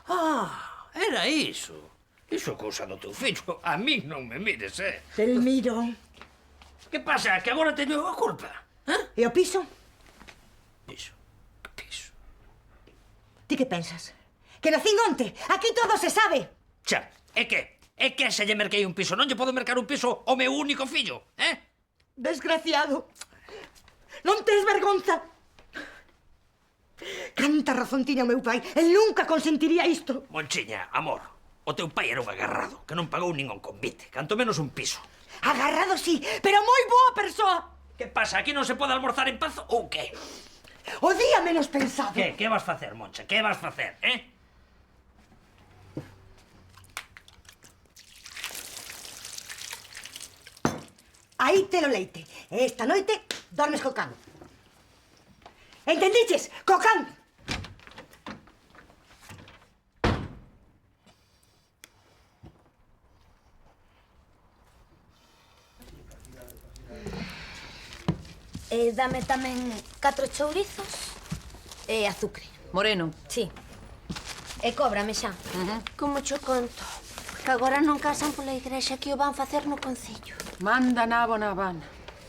Ah, era iso. Iso cousa do teu fillo. A mí non me mires, Delmiro. Que pasa? Que agora teño a culpa? E o piso? Piso? Que piso? Ti que pensas? Que nacín onte? Aquí todo se sabe. Xa, é que? É que se lle merquei un piso. Non lle podo mercar un piso ao meu único fillo, Desgraciado. Non tes vergonza. Canta razón tiña o meu pai. El nunca consentiría isto. Monchiña, amor, o teu pai era un agarrado, que non pagou ningún convite, canto menos un piso. Agarrado sí, pero moi boa persoa. Que pasa, aquí non se pode almorzar en paz ou que? O día menos pensado. Que vas facer, Moncha? Que vas facer, Aí te lo leite. E esta noite dormes co can. Entendiches? Co can. Dame tamén 4 chourizos e azúcar. Moreno. Sí. E cóbrame xa. Como cho conto? Que agora non casan pola igrexa que o van facer no concello. Manda nabo na Habana.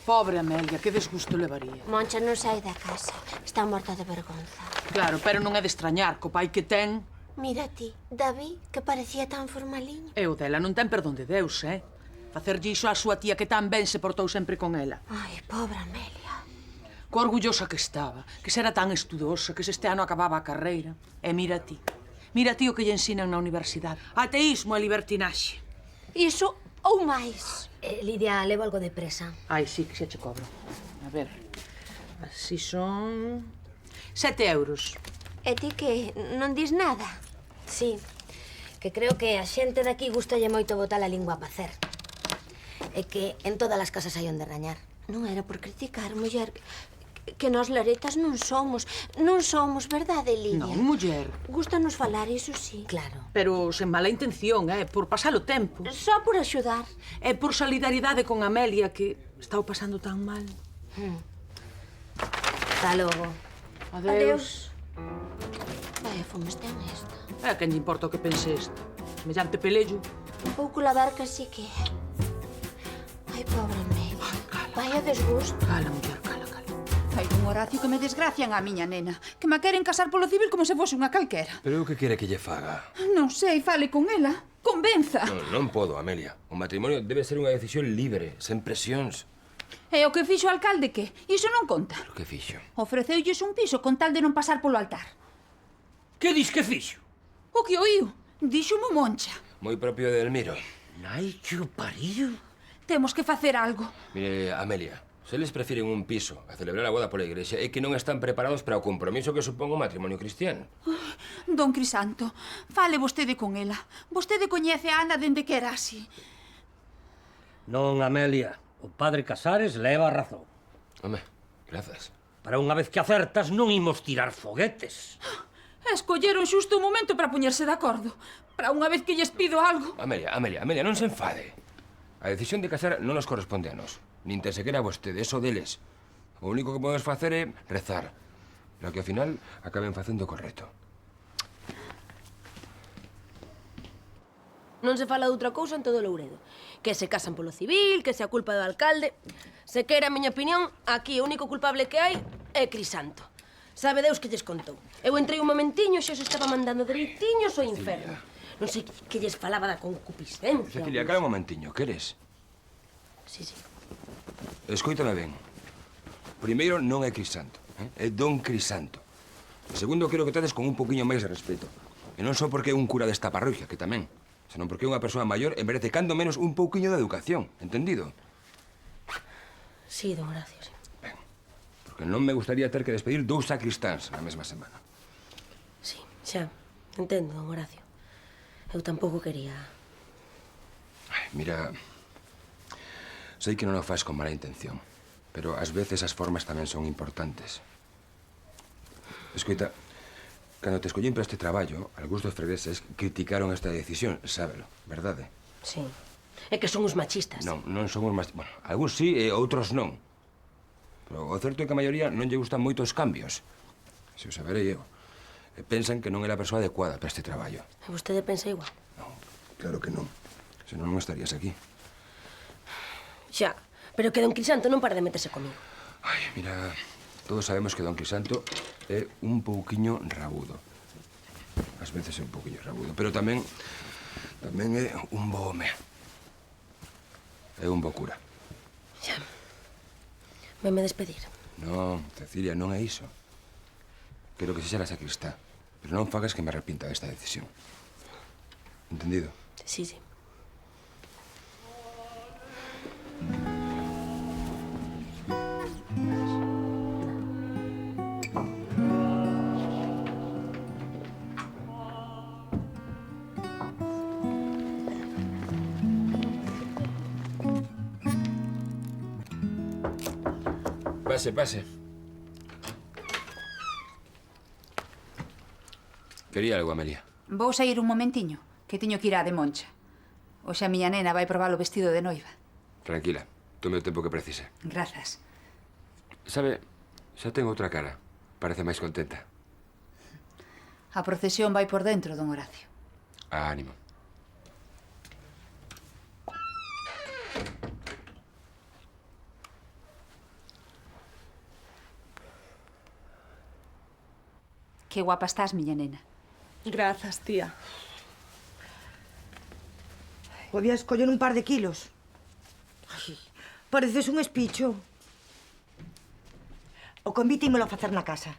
Pobre Amelia, que desgusto levaría. Moncha non sai da casa. Está morta de vergonza. Claro, pero non é de extrañar, co pai que ten. Mira ti, David, que parecía tan formaliño. E o dela non ten perdón de Deus, Facerlle iso á súa tía que tan ben se portou sempre con ela. Ai, pobre Amelia. Co orgullosa que estaba, que se era tan estudosa, que se este ano acababa a carreira. E mira ti o que lle ensinan na universidade. Ateísmo e libertinaxe. Iso ou máis. Lidia, levo algo de presa. Ai, sí, que xa che cobro. A ver, así son... 7 euros. E ti que non dis nada? Sí, que creo que a xente daqui gustalle moito botar a lingua a pacer. E que en todas as casas hai onde rañar. Non era por criticar, muller, que nós laretas non somos, verdade, Lidia? Non, muller. Gústanos falar, iso sí. Claro. Pero sen mala intención, por pasar o tempo. Só por axudar. E por solidaridade con Amelia, que está o pasando tan mal. Hasta logo. Adeus. Vaya fomes ten esta. A quen lle importa o que pense esta? Semellante pelello. Un pouco la barca sí que é. Ai, pobre Amelia. Vaya desgusto. Cala, muller, cala. Hai un Horacio que me desgracian a miña nena, que me queren casar polo civil como se fose unha calquera. Pero o que quere que lle faga? Non sei, fale con ela. Convenza. Non podo, Amelia. O matrimonio debe ser unha decisión libre, sen presións. E o que fixo o alcalde que? Iso non conta. Pero que fixo? Ofreceulles un piso con tal de non pasar polo altar. Que dis que fixo? O que oíu? Dixo mo Moncha. Moi propio de Elmiro. Nai, que o pariu. Temos que facer algo. Mire, Amelia, se eles prefiren un piso a celebrar a boda pola igrexa é que non están preparados para o compromiso que supón o matrimonio cristiano. Don Crisanto, fale vostede con ela. Vostede coñece a Ana dende que era así. Non, Amelia. O padre Casares leva a razón. Home, grazas. Para unha vez que acertas, non imos tirar foguetes. Escolleron xusto o momento para poñerse de acordo. Para unha vez que lles pido algo. Amelia, non se enfade. A decisión de casar non nos corresponde a nós. Nin ten sequera a vostede, eso deles. O único que podemos facer é rezar. Pero que ao final acaben facendo o correcto. Non se fala de outra cousa en todo Louredo. Que se casan polo civil, que se a culpa do alcalde. Se quera a miña opinión, aquí o único culpable que hai é Crisanto. Sabe Deus que lles contou. Eu entrei un momentiño e xa se estaba mandando dereitiños ao inferno. Non sei que lles falaba da concupiscencia. Cecilia, cala un momentiño, queres? Sí. Escoítame ben. Primeiro, non é Crisanto, é Don Crisanto. E segundo, quero que trates con un poquinho máis de respeto. E non só porque é un cura desta parroquia, que tamén, senón porque é unha persoa maior e merece cando menos un pouquiño de educación, entendido? Sí, don Horacio, sí. Ben, porque non me gustaría ter que despedir 2 sacristáns na mesma semana. Sí, xa, entendo, don Horacio. Eu tampouco quería... Ai, mira, sei que non o faz con mala intención, pero ás veces as formas tamén son importantes. Escoita, cando te escollín para este traballo, algúns dos fregueses criticaron esta decisión, sábelo, verdade? Sí. É que son os machistas. Non son os machistas. Bueno, algúns sí e outros non. Pero o certo é que a maioría non lle gustan moito os cambios. Se o saberei eu. E pensan que non é a persoa adecuada para este traballo. E vostede pensa igual? Non, claro que non. Senón non estarías aquí. Xa, pero que don Crisanto non para de meterse comigo. Ai, mira, todos sabemos que don Crisanto é un pouquiño rabudo. Ás veces é un pouquiño rabudo, pero tamén é un bo home. É un bo cura. Xa. Venme despedir. Non, Cecilia, non é iso. Quero que sexa a sacristá, pero non fagas que me arrepinta desta decisión. Entendido? Sí. Pase. Quería algo, Amelia. Vou sair un momentiño, que teño que ir á de Moncha. Hoxe a miña nena vai probar o vestido de noiva. Tranquila, tome o tempo que precise. Grazas. Sabe, xa ten outra cara. Parece máis contenta. A procesión vai por dentro, don Horacio. Ánimo. Que guapa estás, miña nena. Grazas, tía. Podías coller un par de kilos. Pareces un espicho. O convite ímolo a facer na casa.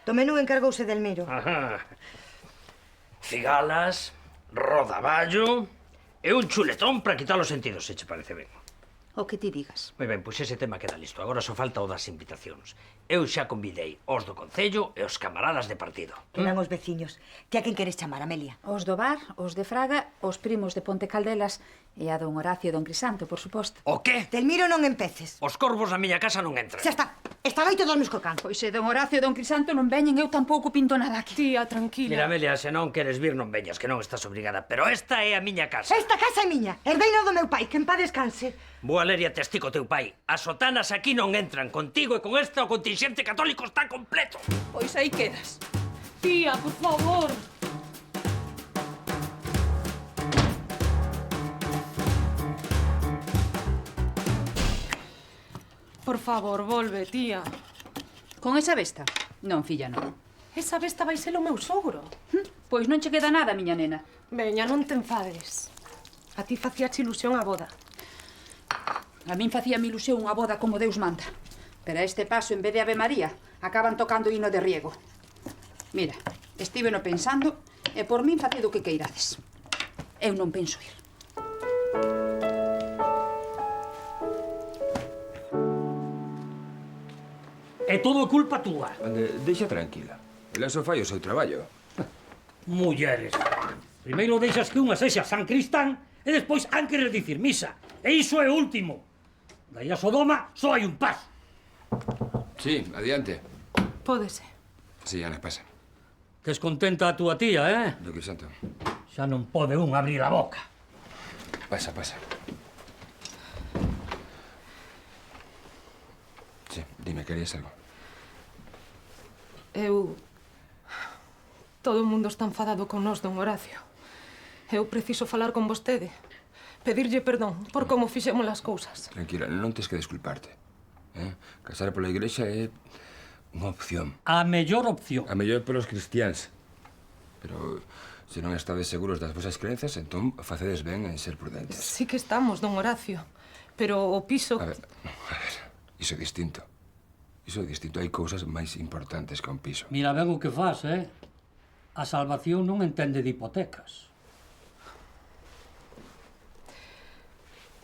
Do menú encargouse Delmiro. Ajá. Cigalas, rodaballo e un chuletón para quitar os sentidos, se che parece ben. O que ti digas. Moi ben, pois ese tema queda listo. Agora só falta o das invitacións. Eu xa convidei os do Concello e os camaradas de partido. Quedan os veciños. Ti a quen queres chamar, Amelia? Os do bar, os de Fraga, os primos de Ponte Caldelas e a don Horacio e don Crisanto, por suposto. O qué? Delmiro, non empeces. Os corvos na miña casa non entran. Xa está. Estaba aí todos meus cocán. Pois se don Horacio e don Crisanto non veñen, eu tampouco pinto nada aquí. Tía, tranquila. Mira, Amelia, se non queres vir, non veñas, que non estás obrigada. Pero esta é a miña casa. Esta casa é miña. Herdeiro do meu pai, que en paz descanse. Boa Leria, te estico teu pai. As sotanas aquí non entran. Contigo e con esta o contingente católico está completo. Pois aí quedas. Tía, por favor. Por favor, volve, tía. Con esa besta? Non, filla, non. Esa besta vai ser o meu sogro. Pois non che queda nada, miña nena. Veña, non te enfades. A ti facíache ilusión a boda. A min facíame ilusión unha boda como Deus manda. Pero a este paso, en vez de Ave María, acaban tocando hino de riego. Mira, estiveno pensando e por min faced o que queirades. Eu non penso ir. É todo culpa túa. Deixa tranquila. Ela só fai o seu traballo. Mulleres. Primeiro deixas que unha sexa San Cristán e despois han querer dicir misa. E iso é o último. Daí a Sodoma só hai un paso. Sí, adiante. Pódese. Sí, Ana, pasa. Descontenta a túa tía, eh? Do Crisanto. Xa non pode un abrir a boca. Pasa, pasa. Sí, dime, querías algo? Todo o mundo está enfadado con nós, don Horacio. Eu preciso falar con vostede. Pedirlle perdón por como fixemos as cousas. Tranquila, non tens que desculparte. Casar pola igrexa é unha opción. A mellor opción. A mellor polos cristiáns. Pero se non estades seguros das vosas crenzas, entón facedes ben en ser prudentes. Sí que estamos, don Horacio. Pero o piso... A ver, iso é distinto. Iso é distinto. Hai cousas máis importantes que un piso. Mira ben o que faz, eh? A salvación non entende de hipotecas.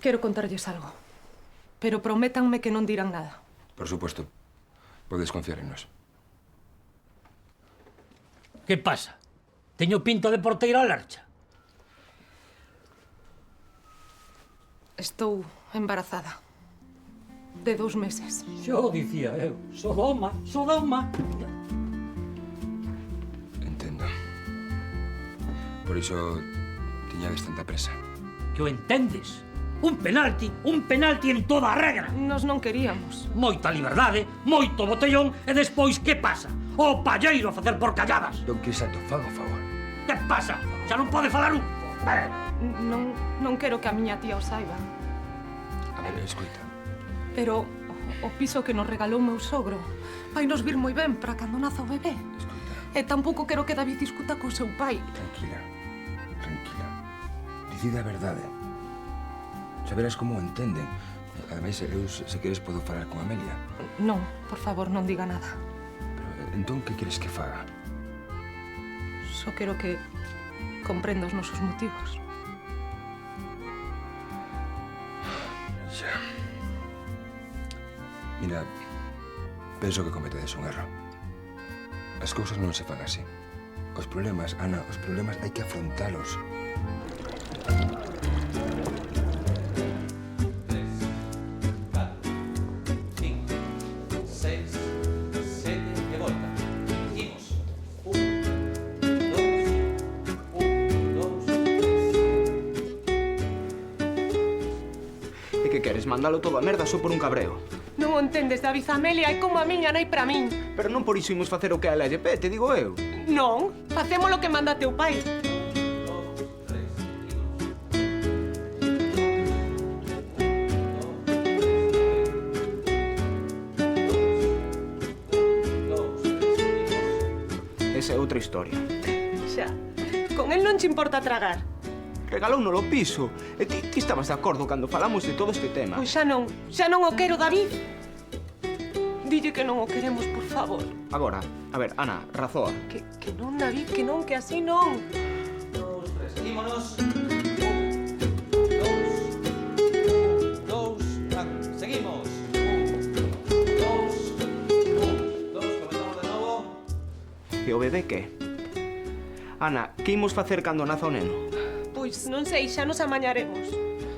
Quero contarlles algo. Pero prométanme que non dirán nada. Por supuesto. Podes confiar en nós. Que pasa? Teño pinta de porteira lercha. Estou embarazada. De 2 meses. Xo dicía eu. Sodoma, Sodoma. Entendo. Por iso tiñades tanta presa. Que o entendes? Un penalti en toda a regra. Nos non queríamos. Moita liberdade, moito botellón e despois que pasa? O palleiro a facer porcalladas. Don Crisanto, faga o favor. Que pasa? Xa non pode falar un... Non quero que a miña tía o saiba. A ver, escoita. Pero o piso que nos regalou meu sogro vai nos vir moi ben para cando naza o bebé. E tampouco quero que David discuta co seu pai. Tranquila, tranquila. Dicide a verdade. Saberás como o entenden. Ademais, eu, se queres, podo falar con Amelia. Non, por favor, non diga nada. Pero, entón, que queres que faga? Só quero que comprenda os nosos motivos. Xa. Mira, penso que cometedes un erro. As cousas non se fan así. Os problemas, Ana, os problemas hai que afrontalos. Mandalo todo a merda só por un cabreo. Non o entendes, David, Amelia é como a miña nai para min. Pero non por iso imos facer o que a ela lle pete, digo eu. Non, facemos o que manda teu pai. Esa é outra historia. Xa, con el non che importa tragar. Regalouno o piso. E ti estabas de acordo cando falamos de todo este tema? Pois xa non o quero, David. Dille que non o queremos, por favor. Agora, a ver, Ana, razoa. Que non, David, que non, que así non. 2, 3, seguímonos. 1, 2, seguimos. 1, 2, comenzamos de novo. E o bebé que? Ana, que imos facer cando naza o neno? Pois non sei, xa nos amañaremos.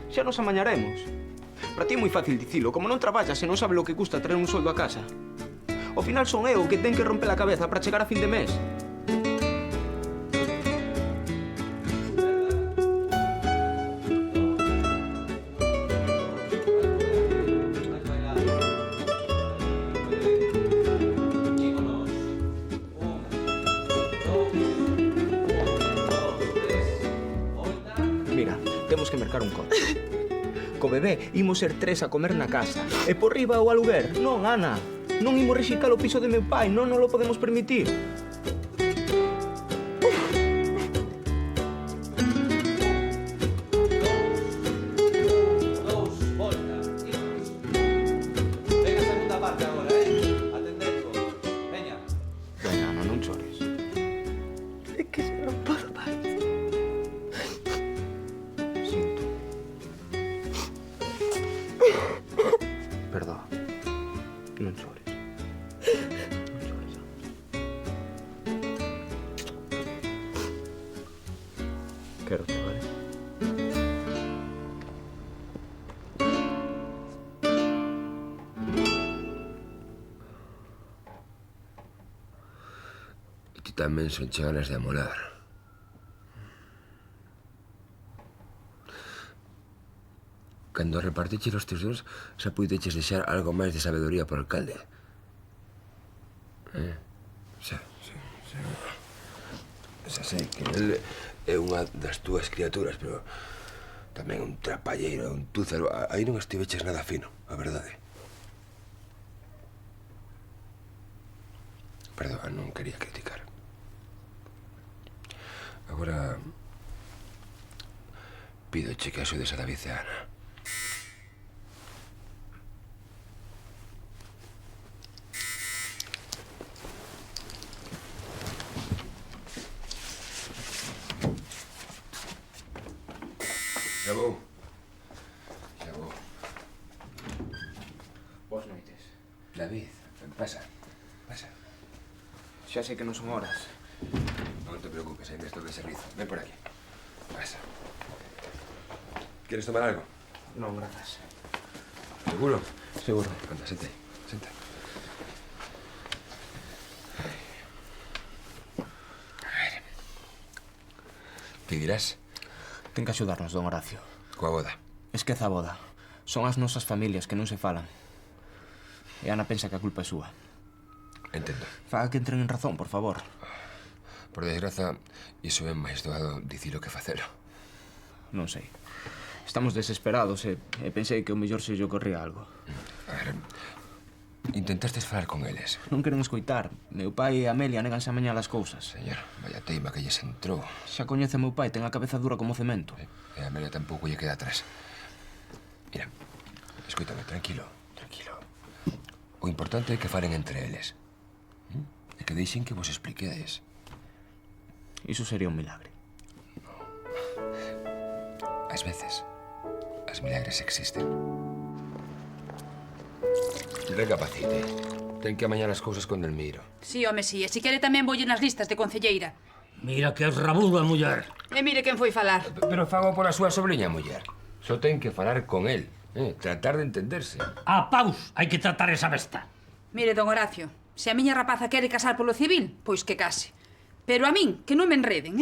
Xa nos amañaremos. Para ti é moi fácil dicilo, como non traballas e non sabe lo que custa traer un soldo a casa. Ao final son eu que ten que romper a cabeza para chegar a fin de mes. Mira, temos que mercar un coche. Co bebé imos ser 3 a comer na casa. E por riba o aluguer. Non, Ana. Non imos rexitar o piso de meu pai. Non lo podemos permitir. Venga a segunda parte agora, Atendendo. Veña. Veña, Ana, non chores. É que xa non podo máis. Perdoa. Non chores. Non chores. Quero te, vale? E ti tamén son che ganas de amolar. Cando repartiches os teus dons, xa puideches deixar algo máis de sabedoría por alcalde. Xa sei que ele é unha das túas criaturas, pero tamén un trapalleiro, un túzaro. Aí non estiveches nada fino, a verdade. Perdoa, non quería criticar. Agora, pídoche que axudes a David e a Ana. Xa vou. Boas noites. David, pasa. Xa sei que non son horas. Non te preocupes, ainda estou de servizo. Ven por aquí. Pasa. ¿Quieres tomar algo? Non, grazas. ¿Seguro? Seguro. Anda, senta aí. Senta. A ver. Que dirás? Ten que axudarnos, don Horacio. Coa boda. Esqueza a boda. Son as nosas familias que non se falan. E Ana pensa que a culpa é súa. Entendo. Faga que entren en razón, por favor. Por desgraza, iso é máis doado dicilo que facelo. Non sei. Estamos desesperados e pensei que o mellor se lle ocorría algo. A ver, intentaste falar con eles? Non queren escoitar. Meu pai e Amelia néganse a mañar as cousas. Señor, vaya teima que lles entrou. Xa coñece meu pai, ten a cabeza dura como cemento. E a Amelia tampouco lle queda atrás. Mira, escoítame, tranquilo. O importante é que falen entre eles. E que deixen que vos expliquedes. Iso sería un milagre. Ás veces, as milagres existen. Recapacite. Ten que amañar as cousas con Delmiro. Sí, home, sí. E se quere tamén voulle nas listas de concelleira. Mira que es rabuda, muller. E mire quen foi falar. Pero fago por a súa sobrinha, muller. Só ten que falar con el. Tratar de entenderse. A paus hai que tratar esa besta. Mire, don Horacio, se a miña rapaza quere casar polo civil, pois que case. Pero a min, que non me enreden,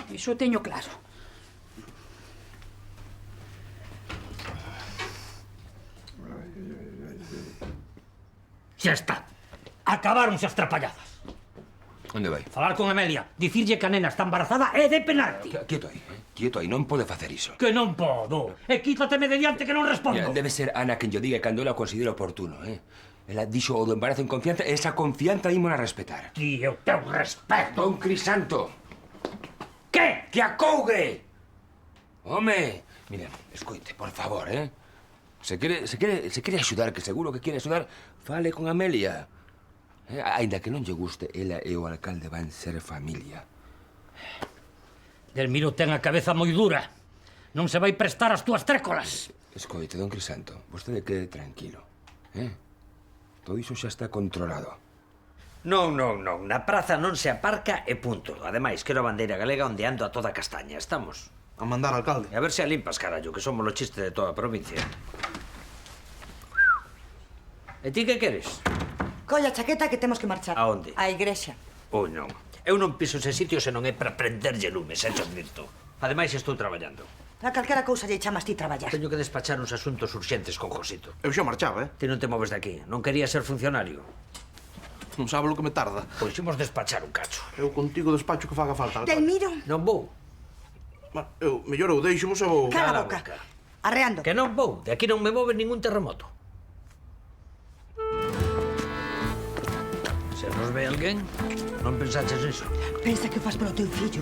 Iso teño claro. Xa está. Acabáronse as trapalladas. Onde vai? Falar con Amelia, dicirlle que a nena está embarazada é de penalti. Quieto aí, non pode facer iso. Que non podo. E quítateme de diante que non respondo. Mira, debe ser Ana quen yo diga cando ela o considere oportuno, Ela dixo o do embarazo en confianza e esa confianza ímola respetar. Ti, eu teu respeto. Don Crisanto. Que? Que acougre! Home, mira, escoite, por favor, Se quere axudar, que seguro que quere axudar, fale con Amelia. Ainda que non lle guste, ela e o alcalde van ser familia. Delmiro ten a cabeza moi dura. Non se vai prestar as túas trécolas. Escoite, don Crisanto, vostede quede tranquilo. Todo iso xa está controlado. Non. Na praza non se aparca e punto. Ademais, quero a bandeira galega ondeando a toda castaña. Estamos? A mandar, alcalde. E a ver se a limpas, carallo, que somos o chiste de toda a provincia. E ti que queres? Colla a chaqueta que temos que marchar. A onde? A igrexa. Ui, non. Eu non piso ese sitio se non é para prenderlle lumes, xa te advirto. Ademais, estou traballando. Para calquera cousa lle chamas ti traballar. Teño que despachar uns asuntos urxentes con Josito. Eu xa marchaba, Ti non te moves de aquí. Non querías ser funcionario. Non sabe o que me tarda. Pois imos despachar un cacho. Eu contigo despacho que faga falta, alcalde. Delmiro. Non vou. Mellor eu deixo-vos e vou... Cala a boca. Arreando. Que non vou. De aquí non me move ningún terremoto. Se nos ve alguén, non pensaches iso. Pensa que fas polo teu fillo.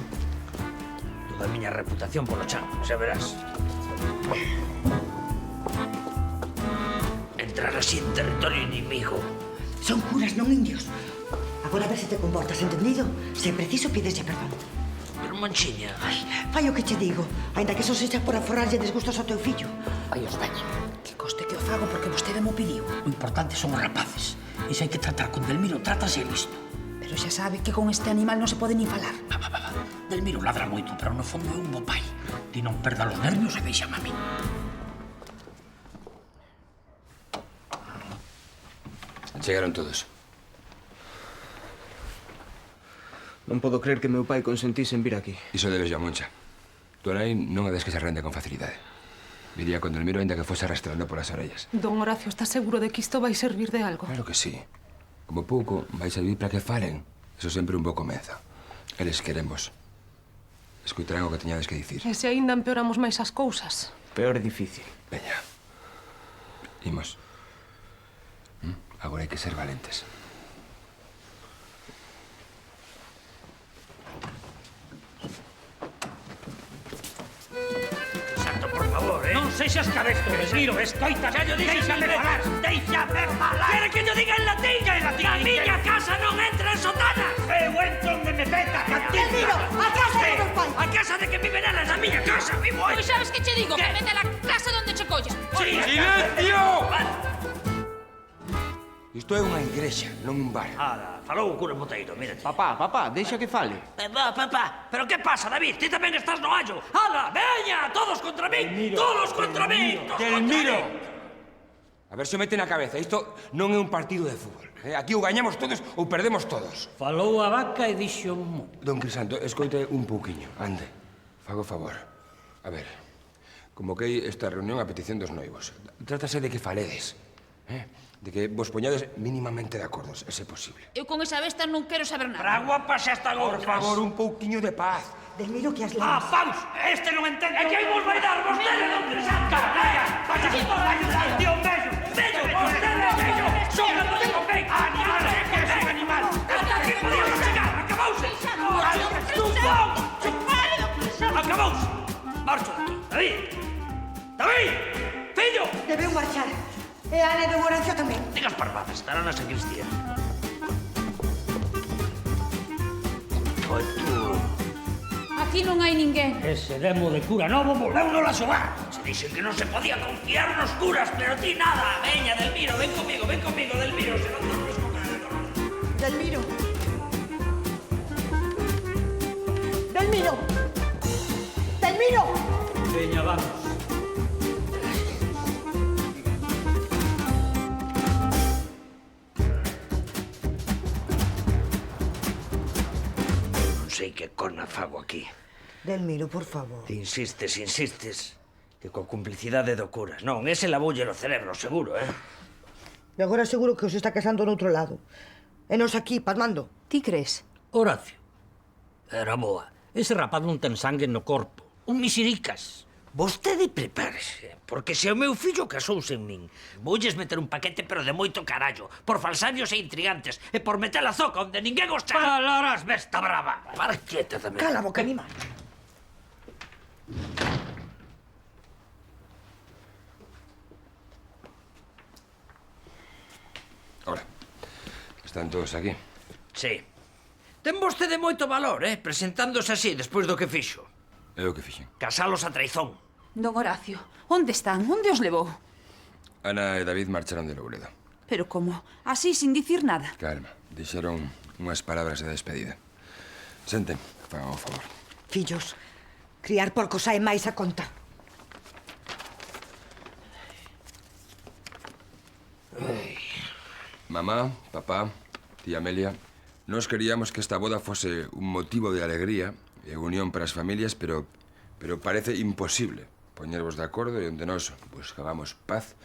Toda a miña reputación polo chan, xa verás. Entrar así en territorio inimigo. Son curas, non indios. Agora a ver se te comportas, entendido? Se é preciso, pídeslle perdón. Pero, Manchiña... Ai, fai o que che digo. Ainda que só sexa por aforrarlle desgustos ao teu fillo. Ai, os veñen. Que coste que o fago porque vostede mo pediu. O importante son os rapaces. E se hai que tratar con Delmiro, trátase listo. Pero xa sabe que con este animal non se pode nin falar. Delmiro ladra moito, pero no fondo é un bo pai. Ti non perda os nervios e deixame a mí. Chegaron todos. Non podo creer que meu pai consentise en vir aquí. Iso debes a Moncha. Tu nai non é des que se rende con facilidade. Viría con Delmiro ainda que fose arrastrando polas orellas. Don Horacio, está seguro de que isto vai servir de algo? Claro que sí. Como pouco, vai servir para que falen. Eso sempre un bo comezo. Eles queremos. Escutarán o que teñades que dicir. E se aínda empeoramos máis as cousas? Peor é difícil. Veña. Imos. Agora hai que ser valentes. Santo, por favor, Non sexas cabezto, Delmiro, escoita. Xa yo dixen Déixame falar. Déixame falar. Quere que yo diga en latín? Que en latín? Na miña casa non entra en sotanas. Eu entro onde me peta, Delmiro, a casa de meu pai. A casa de que vive nela, na miña casa, vivo aí. Pois sabes que che digo, que vete a la casa donde che colla. ¡Silencio! Isto é unha igrexa, non un bar. Falou o cura Moteiro, mírate. Papá, deixa que fale. Papá, pero que pasa, David? Ti tamén estás no allo. Ala, veña, todos contra min. Todos contra min. Delmiro! A ver se o mete na cabeza. Isto non é un partido de fútbol. Aquí ou gañamos todos ou perdemos todos. Falou a vaca e dixo mu. Don Crisanto, escoite un pouquiño. Ande, fago favor. A ver, convoquei esta reunión a petición dos noivos. Trátase de que faledes, de que vos poñades mínimamente de acordo, se é posible. Eu con esa besta non quero saber nada. Bragua pasa hasta agora. Por favor, un pouquiño de paz. Delmiro, que as Ah, lemas. vamos, este non entende. É que aí vos vai dar vostede, don Crisanto. Canalla, vaya que vos vai ayudar. Tío, un bello, vostede, bello. Son a poder con ben. Animal, que es un animal. Hasta aquí podíamos chegar, acabouse. Chupón, acabouse. Marcho daqui. David, fillo. Debeu marchar. E a Ana de Horacio tamén. Digas parvadas, estará na sacristía. Oi, tú... Aquí non hai ninguén. Ese demo de cura novo volveunos a xogar. Se dixen que non se podía confiar nos curas, pero ti nada. Veña, Delmiro, ven comigo, Delmiro. Se non te Delmiro. Delmiro. Delmiro. Veña, vamos. Non sei que cona fago aquí. Delmiro, por favor. Ti insistes, que coa complicidade do cura. Non, ese lavoulle o cerebro, seguro, E agora seguro que os está casando noutro lado. E nos aquí, pasmando. Ti crees? Horacio. Era boa. Ese rapaz non ten sangue no corpo. Un misiricas. Vostede prepárese, porque se o meu fillo casouse en min, voulles meter un paquete pero de moito carallo, por falsarios e intrigantes, e por meter a zoca onde ninguén os chama. Falarás, besta brava. Para quieta tamén. Cala a boca, animal. Están todos aquí. Sí. Ten vostede moito valor, presentándose así despois do que fixo. É o que fixen. Casalos a traizón. Don Horacio, onde están? Onde os levou? Ana e David marcharon de Louredo. Pero como? Así, sin dicir nada. Calma, dixeron unhas palabras de despedida. Senten, fagan o favor. Fillos, criar porcos sae máis a conta. Mamá, papá, tía Amelia, nós queríamos que esta boda fose un motivo de alegría e unión para as familias, pero parece imposible poñervos de acordo e onde nós buscábamos paz,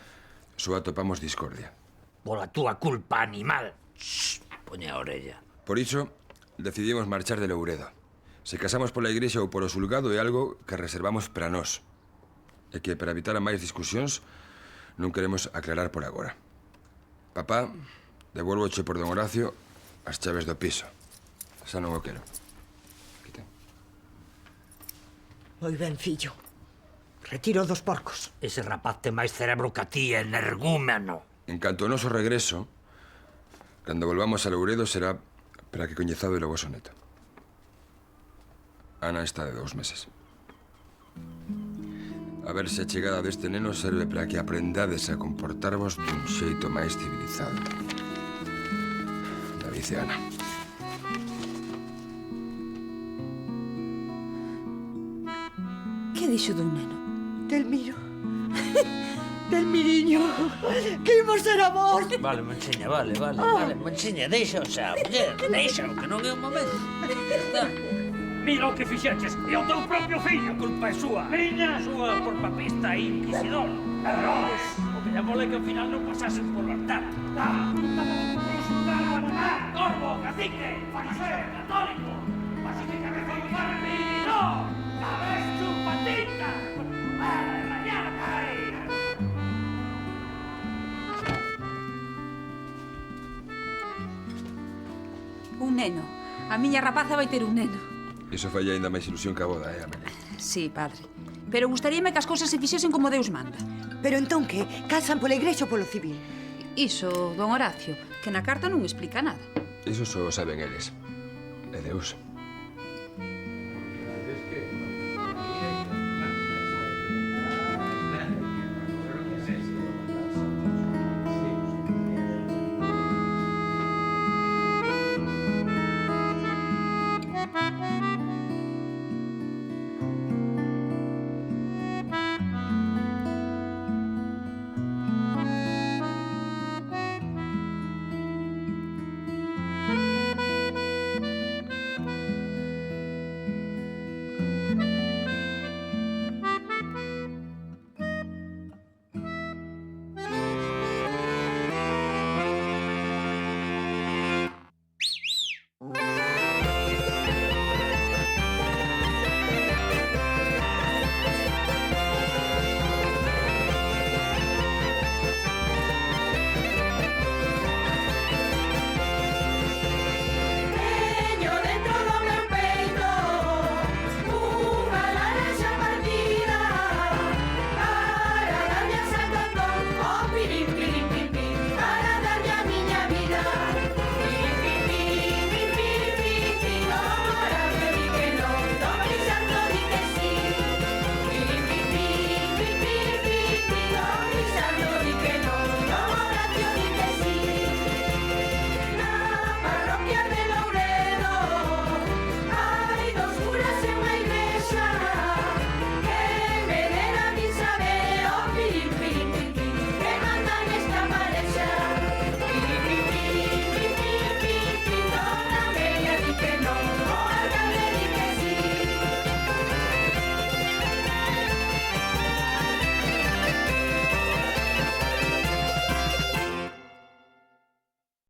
só atopamos discordia. Pola túa culpa, animal. Shhh, poña a orella. Por iso, decidimos marchar de Louredo. Se casamos pola igrexa ou polo xulgado é algo que reservamos para nós. E que, para evitar máis discusións, non queremos aclarar por agora. Papá, devolvoche por don Horacio as chaves do piso. Xa non o quero. Moi ben, fillo. Retiro dos porcos. Ese rapaz ten máis cerebro que a ti, energúmeno. En canto ao noso regreso, cando volvamos a Louredo será para que coñezado o voso neto. Ana está de 2 meses. A ver se a chegada deste neno serve para que aprendades a comportarvos dun xeito máis civilizado. David e Ana. Que dixo dun neno? Delmiro. Delmiriño. Que imos ser amor. Vale, Monchiña, vale, Monchiña, deixa o xa, muller, deixa o que non é o momento. Está. Mira o que fixeches, e o teu propio fillo, a culpa é súa. Miña, súa por papista e inquisidor. Errores. O que llamou é que ao final non pasasen por altar. Corvo, cacique, fariseo, católico, así que reformar no, cabez chupatita. Un neno. A miña rapaza vai ter un neno. Iso fai aínda máis ilusión que a boda, Amelia? Sí, padre. Pero gustaríame que as cousas se fixesen como Deus manda. Pero entón que? Casan pola igrexa ou polo civil? Iso, don Horacio, que na carta non explica nada. Iso só saben eles. E Deus.